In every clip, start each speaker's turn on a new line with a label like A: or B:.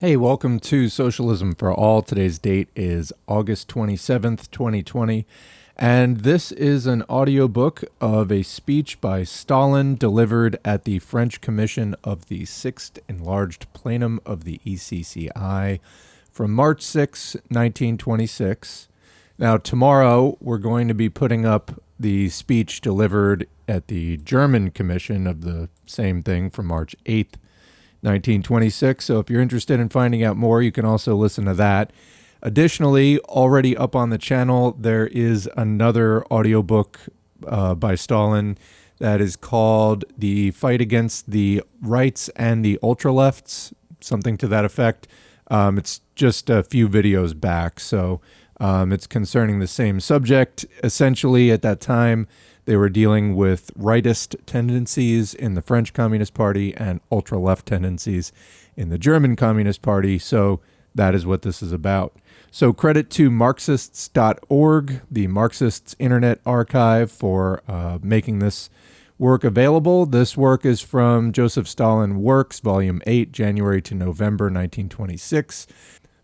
A: Hey, welcome to Socialism for All. Today's date is August 27th, 2020, and this is an audiobook of a speech by Stalin delivered at the French Commission of the Sixth Enlarged Plenum of the E.C.C.I. from March 6, 1926. Now, tomorrow we're going to be putting up the speech delivered at the German Commission of the same thing from March 8th, 1926. So if you're interested in finding out more, you can also listen to that. Additionally, already up on the channel, there is another audiobook by Stalin that is called The Fight Against the Rights and the Ultralefts, something to that effect. It's just a few videos back, so it's concerning the same subject. Essentially, at that time, they were dealing with rightist tendencies in the French Communist Party and ultra-left tendencies in the German Communist Party, so that is what this is about. So credit to Marxists.org, the Marxists Internet Archive, for making this work available. This work is from Joseph Stalin Works, Volume 8, January to November 1926,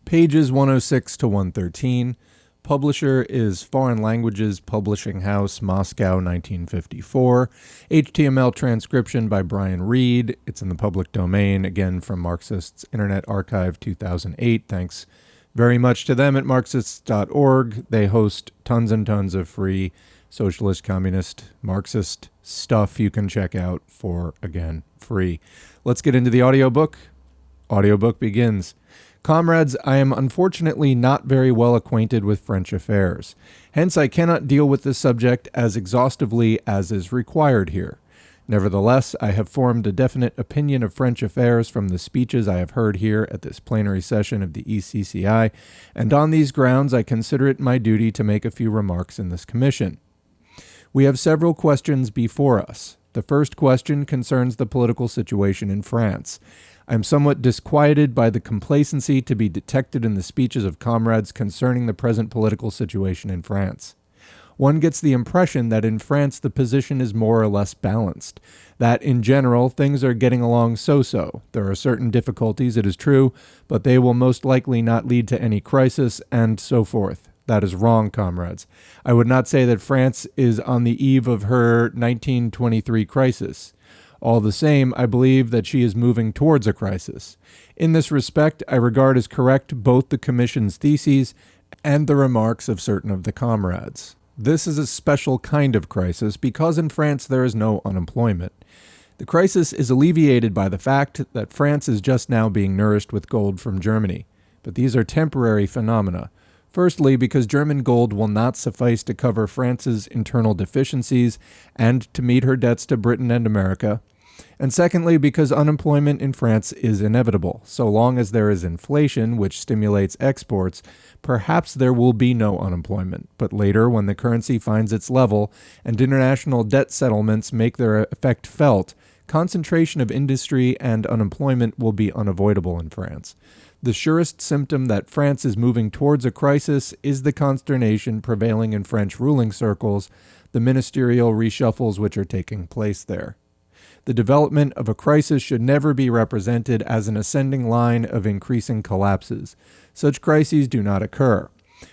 A: pages 106 to 113. Publisher is Foreign Languages Publishing House, Moscow, 1954. HTML transcription by Brian Reed. It's in the public domain, again from Marxists Internet Archive, 2008. Thanks very much to them at Marxists.org. They host tons and tons of free socialist, communist, Marxist stuff you can check out for, again, free. Let's get into the audiobook. Audiobook begins. Comrades, I am unfortunately not very well acquainted with French affairs. Hence, I cannot deal with this subject as exhaustively as is required here. Nevertheless, I have formed a definite opinion of French affairs from the speeches I have heard here at this plenary session of the E.C.C.I, and on these grounds I consider it my duty to make a few remarks in this commission. We have several questions before us. The first question concerns the political situation in France. I am somewhat disquieted by the complacency to be detected in the speeches of comrades concerning the present political situation in France. One gets the impression that in France the position is more or less balanced, that in general things are getting along so-so. There are certain difficulties, it is true, but they will most likely not lead to any crisis, and so forth. That is wrong, comrades. I would not say that France is on the eve of her 1923 crisis. All the same, I believe that she is moving towards a crisis. In this respect, I regard as correct both the Commission's theses and the remarks of certain of the comrades. This is a special kind of crisis because in France there is no unemployment. The crisis is alleviated by the fact that France is just now being nourished with gold from Germany. But these are temporary phenomena. Firstly, because German gold will not suffice to cover France's internal deficiencies and to meet her debts to Britain and America. And secondly, because unemployment in France is inevitable. So long as there is inflation, which stimulates exports, perhaps there will be no unemployment. But later, when the currency finds its level and international debt settlements make their effect felt, concentration of industry and unemployment will be unavoidable in France. The surest symptom that France is moving towards a crisis is the consternation prevailing in French ruling circles, the ministerial reshuffles which are taking place there. The development of a crisis should never be represented as an ascending line of increasing collapses. Such crises do not occur.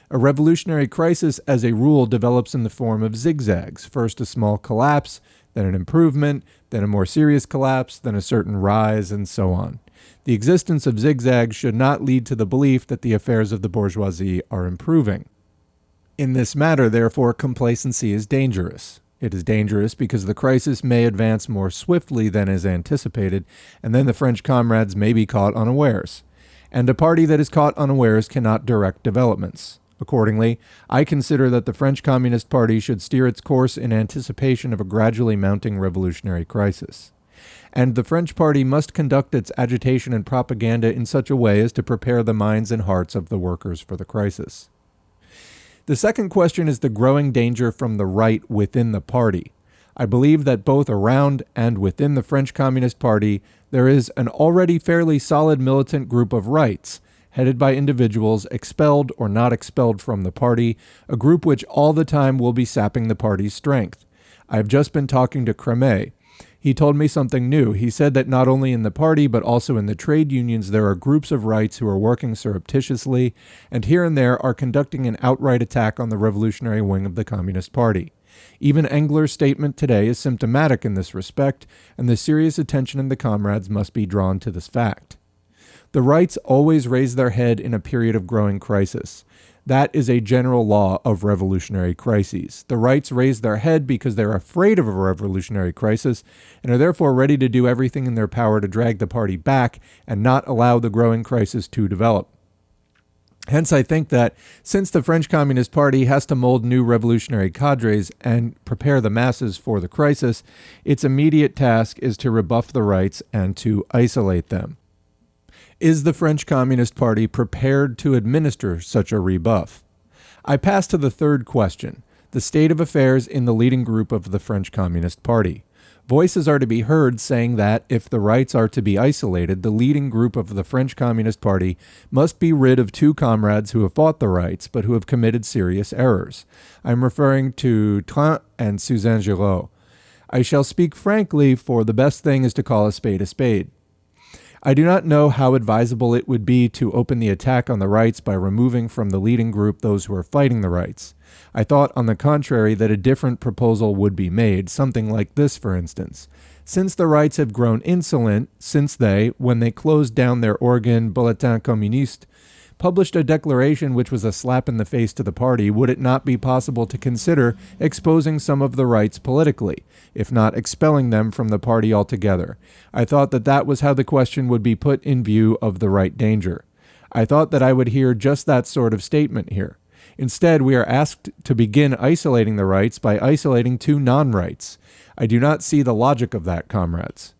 A: A revolutionary crisis, as a rule, develops in the form of zigzags. First a small collapse, then an improvement, then a more serious collapse, then a certain rise, and so on. The existence of zigzags should not lead to the belief that the affairs of the bourgeoisie are improving. In this matter, therefore, complacency is dangerous. It is dangerous because the crisis may advance more swiftly than is anticipated, and then the French comrades may be caught unawares. And a party that is caught unawares cannot direct developments. Accordingly, I consider that the French Communist Party should steer its course in anticipation of a gradually mounting revolutionary crisis. And the French party must conduct its agitation and propaganda in such a way as to prepare the minds and hearts of the workers for the crisis. The second question is the growing danger from the right within the party. I believe that both around and within the French Communist Party there is an already fairly solid militant group of rights, headed by individuals expelled or not expelled from the party, a group which all the time will be sapping the party's strength. I have just been talking to Crémet. He told me something new. He said that not only in the party, but also in the trade unions, there are groups of rights who are working surreptitiously, and here and there are conducting an outright attack on the revolutionary wing of the Communist Party. Even Engler's statement today is symptomatic in this respect, and the serious attention of the comrades must be drawn to this fact. The rights always raise their head in a period of growing crisis. That is a general law of revolutionary crises. The rights raise their head because they're afraid of a revolutionary crisis and are therefore ready to do everything in their power to drag the party back and not allow the growing crisis to develop. Hence, I think that since the French Communist Party has to mold new revolutionary cadres and prepare the masses for the crisis, its immediate task is to rebuff the rights and to isolate them. Is the French Communist Party prepared to administer such a rebuff? I pass to the third question, the state of affairs in the leading group of the French Communist Party. Voices are to be heard saying that if the rights are to be isolated, the leading group of the French Communist Party must be rid of two comrades who have fought the rights, but who have committed serious errors. I'm referring to Train and Suzanne Giraud. I shall speak frankly, for the best thing is to call a spade a spade. I do not know how advisable it would be to open the attack on the rights by removing from the leading group those who are fighting the rights. I thought, on the contrary, that a different proposal would be made, something like this, for instance. Since the rights have grown insolent, since they, when they closed down their organ Bulletin Communiste, published a declaration which was a slap in the face to the party, would it not be possible to consider exposing some of the rights politically, if not expelling them from the party altogether? I thought that that was how the question would be put in view of the right danger. I thought that I would hear just that sort of statement here. Instead, we are asked to begin isolating the rights by isolating two non-rights. I do not see the logic of that, comrades.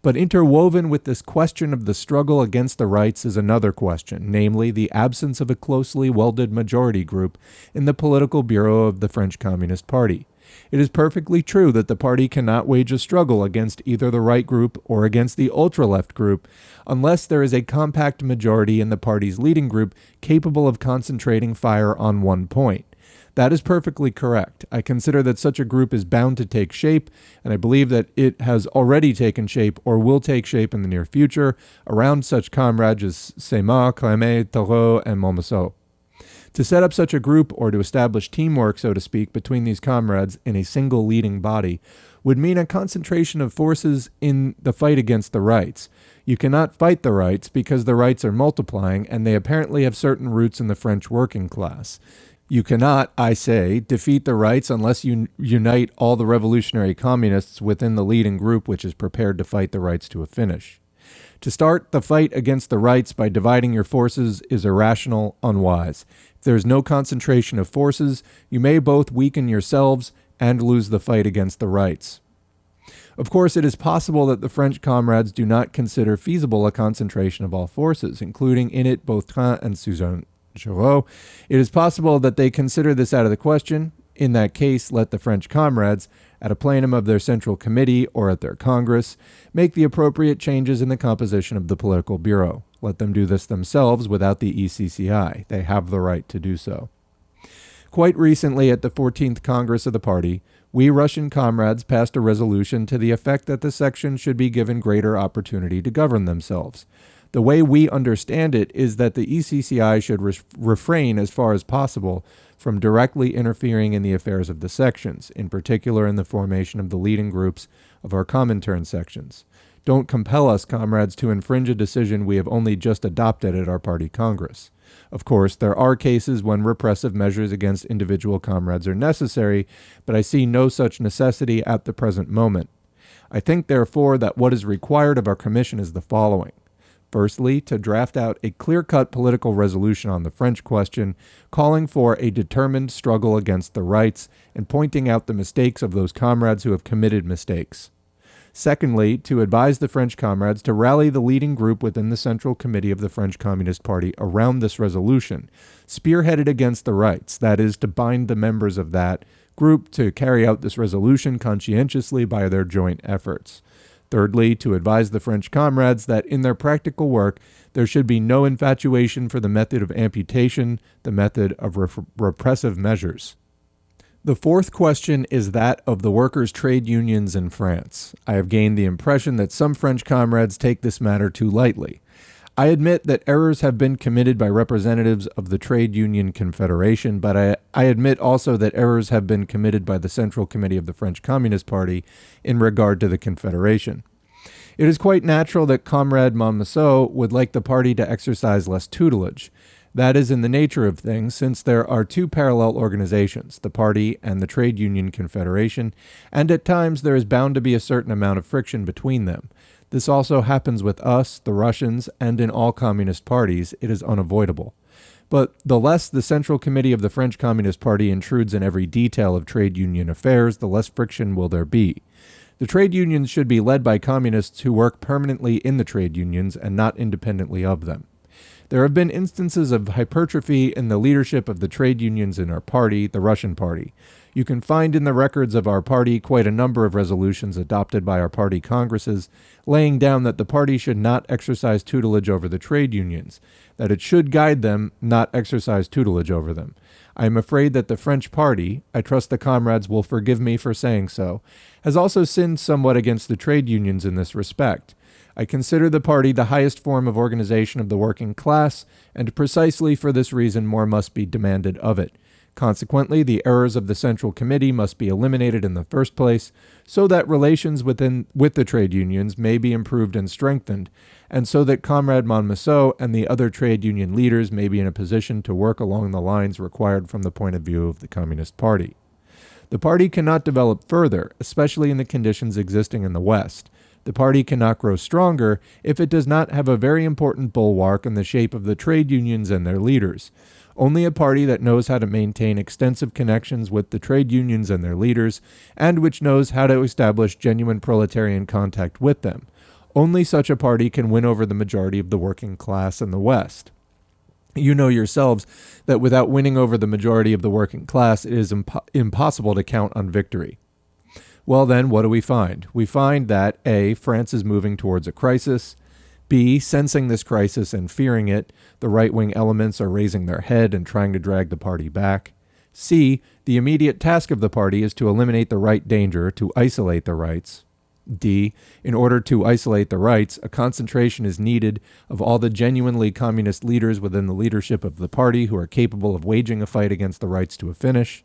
A: But interwoven with this question of the struggle against the rights is another question, namely the absence of a closely welded majority group in the political bureau of the French Communist Party. It is perfectly true that the party cannot wage a struggle against either the right group or against the ultra-left group unless there is a compact majority in the party's leading group capable of concentrating fire on one point. That is perfectly correct. I consider that such a group is bound to take shape, and I believe that it has already taken shape or will take shape in the near future around such comrades as Seymour, Clément, Thoreau, and Montmoreau. To set up such a group, or to establish teamwork, so to speak, between these comrades in a single leading body, would mean a concentration of forces in the fight against the rights. You cannot fight the rights because the rights are multiplying, and they apparently have certain roots in the French working class. You cannot, I say, defeat the rights unless you unite all the revolutionary communists within the leading group which is prepared to fight the rights to a finish. To start the fight against the rights by dividing your forces is irrational, unwise. If there is no concentration of forces, you may both weaken yourselves and lose the fight against the rights. Of course, it is possible that the French comrades do not consider feasible a concentration of all forces, including in it both Train and Suzanne Giraud. It is possible that they consider this out of the question. In that case, let the French comrades, at a plenum of their Central Committee or at their Congress, make the appropriate changes in the composition of the political bureau. Let them do this themselves without the E.C.C.I. They have the right to do so. Quite recently, at the 14th Congress of the party, we Russian comrades passed a resolution to the effect that the section should be given greater opportunity to govern themselves. The way we understand it is that the E.C.C.I. should refrain as far as possible from directly interfering in the affairs of the sections, in particular in the formation of the leading groups of our Comintern sections. Don't compel us, comrades, to infringe a decision we have only just adopted at our party Congress. Of course, there are cases when repressive measures against individual comrades are necessary, but I see no such necessity at the present moment. I think, therefore, that what is required of our commission is the following. Firstly, to draft out a clear-cut political resolution on the French question, calling for a determined struggle against the rights and pointing out the mistakes of those comrades who have committed mistakes. Secondly, to advise the French comrades to rally the leading group within the Central Committee of the French Communist Party around this resolution, spearheaded against the rights, that is, to bind the members of that group to carry out this resolution conscientiously by their joint efforts. Thirdly, to advise the French comrades that in their practical work there should be no infatuation for the method of amputation, the method of repressive measures. The fourth question is that of the workers' trade unions in France. I have gained the impression that some French comrades take this matter too lightly. I admit that errors have been committed by representatives of the Trade Union Confederation, but I admit also that errors have been committed by the Central Committee of the French Communist Party in regard to the Confederation. It is quite natural that Comrade Monmassot would like the party to exercise less tutelage. That is in the nature of things, since there are two parallel organizations, the party and the Trade Union Confederation, and at times there is bound to be a certain amount of friction between them. This also happens with us, the Russians, and in all communist parties. It is unavoidable. But the less the Central Committee of the French Communist Party intrudes in every detail of trade union affairs, the less friction will there be. The trade unions should be led by communists who work permanently in the trade unions and not independently of them. There have been instances of hypertrophy in the leadership of the trade unions in our party, the Russian party. You can find in the records of our party quite a number of resolutions adopted by our party congresses laying down that the party should not exercise tutelage over the trade unions, that it should guide them, not exercise tutelage over them. I am afraid that the French party, I trust the comrades will forgive me for saying so, has also sinned somewhat against the trade unions in this respect. I consider the party the highest form of organization of the working class, and precisely for this reason more must be demanded of it. Consequently, the errors of the Central Committee must be eliminated in the first place, so that relations with the trade unions may be improved and strengthened, and so that Comrade Monmassot and the other trade union leaders may be in a position to work along the lines required from the point of view of the Communist Party. The party cannot develop further, especially in the conditions existing in the West. The party cannot grow stronger if it does not have a very important bulwark in the shape of the trade unions and their leaders. Only a party that knows how to maintain extensive connections with the trade unions and their leaders, and which knows how to establish genuine proletarian contact with them. Only such a party can win over the majority of the working class in the West. You know yourselves that without winning over the majority of the working class, it is impossible to count on victory. Well then, what do we find? We find that A, France is moving towards a crisis. B, sensing this crisis and fearing it, the right-wing elements are raising their head and trying to drag the party back. C, the immediate task of the party is to eliminate the right danger, to isolate the rights. D, in order to isolate the rights, a concentration is needed of all the genuinely communist leaders within the leadership of the party who are capable of waging a fight against the rights to a finish.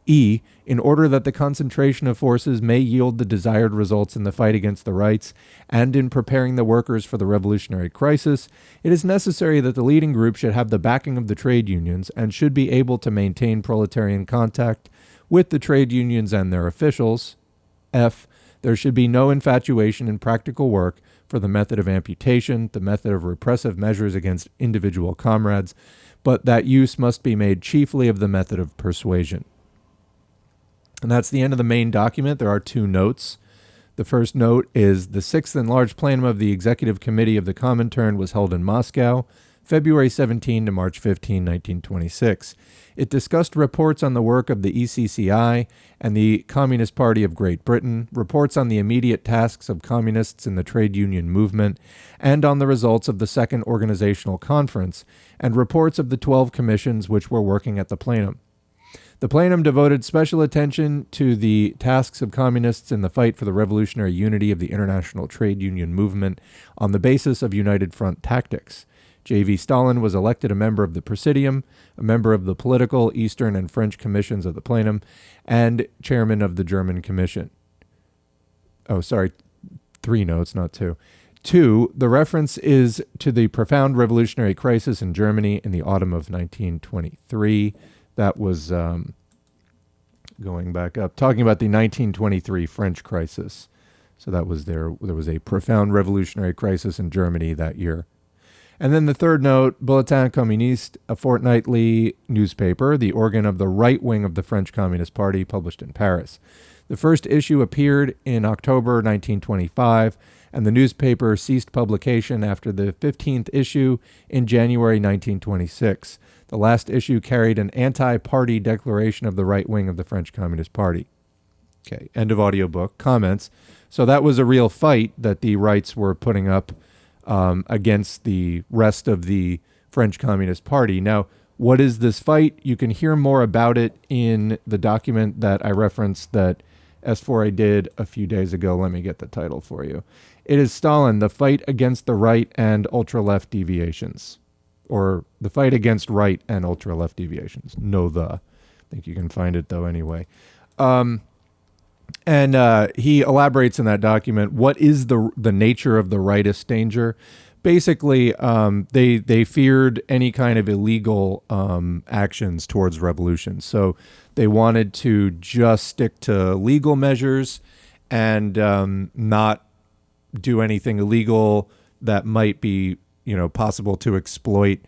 A: E, in order that the concentration of forces may yield the desired results in the fight against the rights and in preparing the workers for the revolutionary crisis, it is necessary that the leading group should have the backing of the trade unions and should be able to maintain proletarian contact with the trade unions and their officials. F, there should be no infatuation in practical work for the method of amputation, the method of repressive measures against individual comrades, but that use must be made chiefly of the method of persuasion. And that's the end of the main document. There are two notes. The first note is the Sixth Enlarged Plenum of the Executive Committee of the Comintern was held in Moscow, February 17 to March 15, 1926. It discussed reports on the work of the E.C.C.I. and the Communist Party of Great Britain, reports on the immediate tasks of communists in the trade union movement, and on the results of the Second Organizational Conference, and reports of the 12 commissions which were working at the plenum. The plenum devoted special attention to the tasks of communists in the fight for the revolutionary unity of the international trade union movement on the basis of United Front tactics. J.V. Stalin was elected a member of the Presidium, a member of the political, Eastern, and French commissions of the plenum, and chairman of the German commission. Oh, sorry, 3 notes, not 2. 2, the reference is to the profound revolutionary crisis in Germany in the autumn of 1923. That was, going back up, talking about the 1923 French crisis. So that was there was a profound revolutionary crisis in Germany that year. And then the third note, Bulletin Communiste, a fortnightly newspaper, the organ of the right wing of the French Communist Party, published in Paris. The first issue appeared in October 1925, and the newspaper ceased publication after the 15th issue in January 1926. The last issue carried an anti-party declaration of the right wing of the French Communist Party. Okay, end of audiobook. Comments. So that was a real fight that the rights were putting up against the rest of the French Communist Party. Now, What is this fight? You can hear more about it in the document that I referenced that S4A did a few days ago. Let me get the title for you. It is Stalin, the fight against the right and ultra-left deviations. Or the fight against right and ultra-left deviations. I think you can find it, though, anyway. And he elaborates in that document what is the nature of the rightist danger. Basically, they feared any kind of illegal actions towards revolution. So they wanted to just stick to legal measures and not do anything illegal that might be, possible to exploit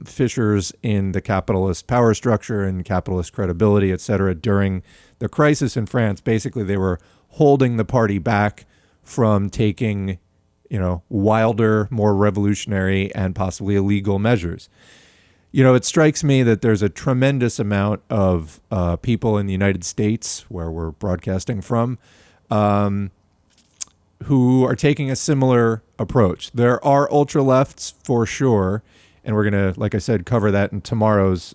A: fissures in the capitalist power structure and capitalist credibility, et cetera, during the crisis in France. Basically, they were holding the party back from taking, wilder, more revolutionary and possibly illegal measures. It strikes me that there's a tremendous amount of people in the United States, where we're broadcasting from, who are taking a similar approach. There are ultra-lefts for sure, and we're going to, like I said, cover that in tomorrow's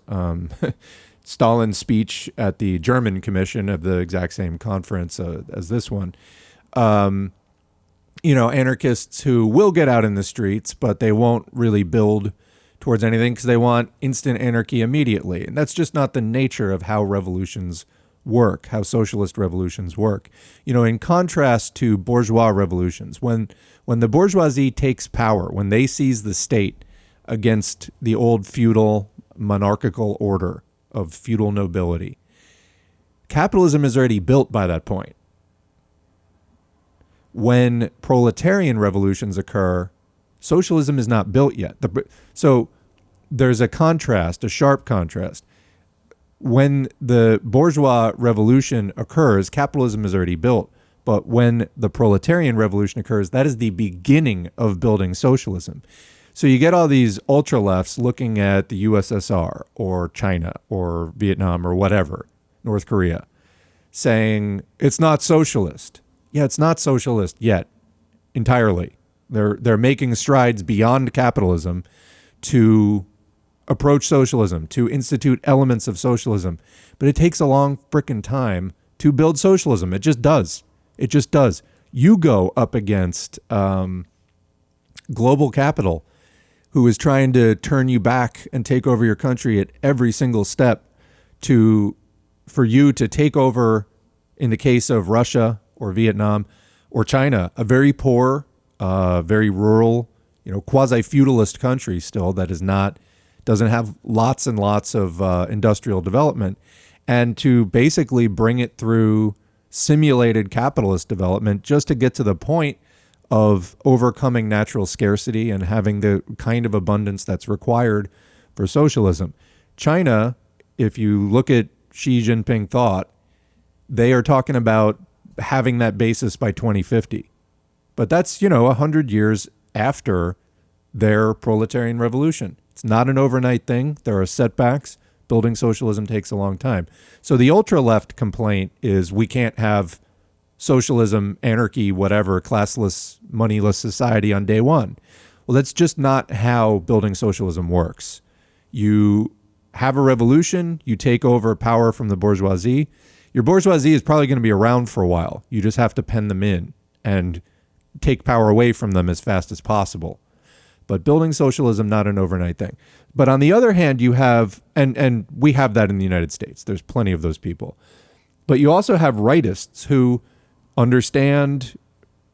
A: Stalin speech at the German Commission of the exact same conference as this one. Anarchists who will get out in the streets, but they won't really build towards anything because they want instant anarchy immediately. And that's just not the nature of how revolutions work, how socialist revolutions work. In contrast to bourgeois revolutions, when the bourgeoisie takes power, when they seize the state against the old feudal monarchical order of feudal nobility, capitalism is already built by that point. When proletarian revolutions occur, socialism is not built yet. So there's a contrast, a sharp contrast. When the bourgeois revolution occurs, capitalism is already built. But when the proletarian revolution occurs, that is the beginning of building socialism. So you get all these ultra-lefts looking at the USSR or China or Vietnam or whatever, North Korea, saying it's not socialist. Yeah, it's not socialist yet, entirely. They're making strides beyond capitalism to approach socialism, to institute elements of socialism. But it takes a long frickin' time to build socialism. It just does. It just does. You go up against global capital, who is trying to turn you back and take over your country at every single step for you to take over, in the case of Russia or Vietnam or China, a very poor, very rural, quasi-feudalist country still that doesn't have lots and lots of industrial development, and to basically bring it through simulated capitalist development just to get to the point of overcoming natural scarcity and having the kind of abundance that's required for socialism. China, if you look at Xi Jinping thought, they are talking about having that basis by 2050. But that's, 100 years after their proletarian revolution. It's not an overnight thing. There are setbacks. Building socialism takes a long time. So the ultra-left complaint is we can't have socialism, anarchy, whatever, classless, moneyless society on day one. Well, that's just not how building socialism works. You have a revolution, you take over power from the bourgeoisie. Your bourgeoisie is probably going to be around for a while. You just have to pen them in and take power away from them as fast as possible. But building socialism, not an overnight thing. But on the other hand, you have, and we have that in the United States. There's plenty of those people. But you also have rightists who understand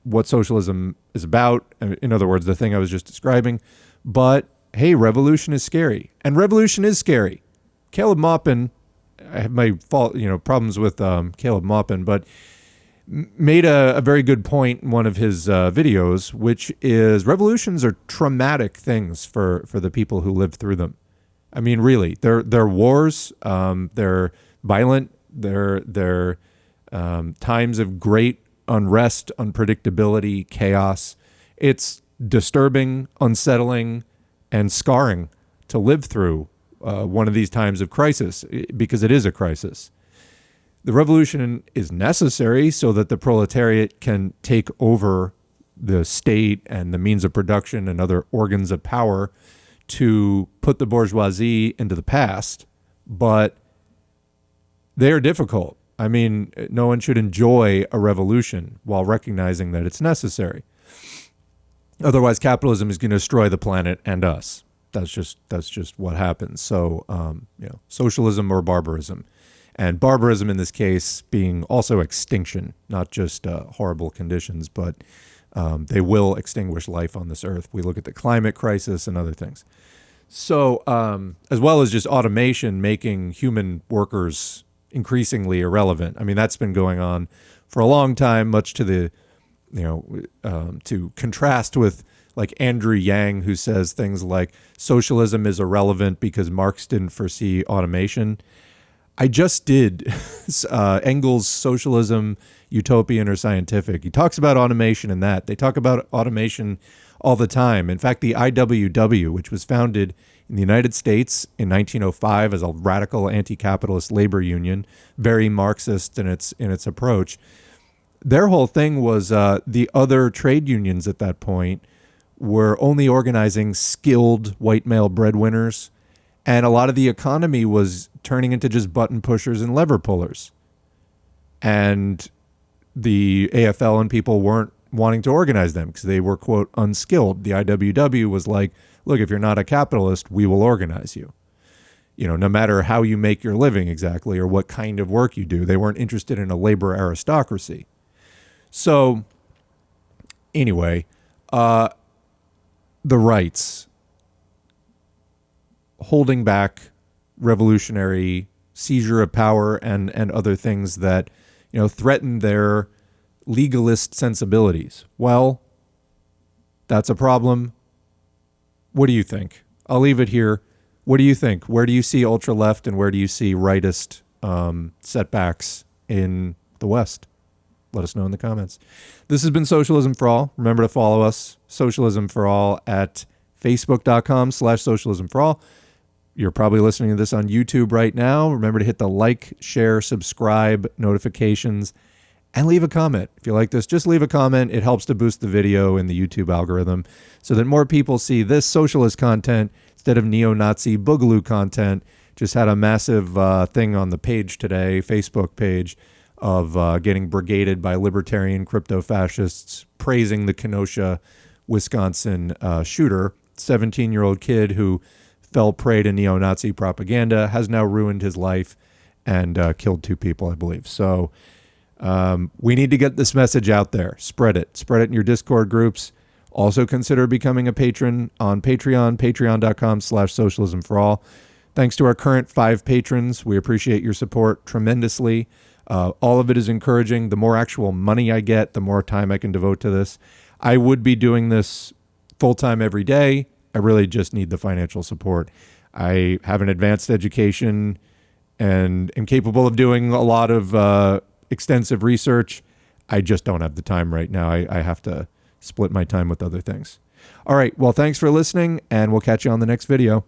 A: what socialism is about. In other words, the thing I was just describing. But hey, revolution is scary. And revolution is scary. Caleb Maupin, I have my problems with Caleb Maupin, but made a very good point in one of his videos, which is revolutions are traumatic things for the people who live through them. I mean, really, they're wars, they're violent, they're times of great unrest, unpredictability, chaos. It's disturbing, unsettling, and scarring to live through one of these times of crisis, because it is a crisis. The revolution is necessary so that the proletariat can take over the state and the means of production and other organs of power to put the bourgeoisie into the past, but they're difficult. I mean, no one should enjoy a revolution while recognizing that it's necessary. Otherwise, capitalism is going to destroy the planet and us. That's just what happens. So, socialism or barbarism. And barbarism in this case being also extinction, not just horrible conditions, but they will extinguish life on this earth. We look at the climate crisis and other things. So, as well as just automation making human workers increasingly irrelevant. I mean, that's been going on for a long time, much to the, to contrast with like Andrew Yang, who says things like socialism is irrelevant because Marx didn't foresee automation. I just did Engels' Socialism, Utopian or Scientific. He talks about automation in that. They talk about automation all the time. In fact, the IWW, which was founded in the United States in 1905 as a radical anti-capitalist labor union, very Marxist in its approach, their whole thing was the other trade unions at that point were only organizing skilled white male breadwinners, and a lot of the economy was turning into just button pushers and lever pullers. And the AFL and people weren't wanting to organize them because they were, quote, unskilled. The IWW was like, look, if you're not a capitalist, we will organize you. No matter how you make your living exactly or what kind of work you do. They weren't interested in a labor aristocracy. So anyway, the rights, holding back revolutionary seizure of power and other things that, threaten their legalist sensibilities. Well, that's a problem. What do you think? I'll leave it here. What do you think? Where do you see ultra left and where do you see rightist setbacks in the West? Let us know in the comments. This has been Socialism for All. Remember to follow us, Socialism for All, at facebook.com/Socialism for All. You're probably listening to this on YouTube right now. Remember to hit the like, share, subscribe, notifications, and leave a comment. If you like this, just leave a comment. It helps to boost the video in the YouTube algorithm so that more people see this socialist content instead of neo-Nazi boogaloo content. Just had a massive thing on the page today, Facebook page, of getting brigaded by libertarian crypto-fascists praising the Kenosha, Wisconsin shooter, 17-year-old kid who fell prey to neo-Nazi propaganda, has now ruined his life and killed 2 people, I believe. So we need to get this message out there. Spread it. Spread it in your Discord groups. Also consider becoming a patron on Patreon, patreon.com/Socialism for All. Thanks to our current 5 patrons. We appreciate your support tremendously. All of it is encouraging. The more actual money I get, the more time I can devote to this. I would be doing this full-time every day. I really just need the financial support. I have an advanced education and am capable of doing a lot of extensive research. I just don't have the time right now. I have to split my time with other things. All right. Well, thanks for listening, and we'll catch you on the next video.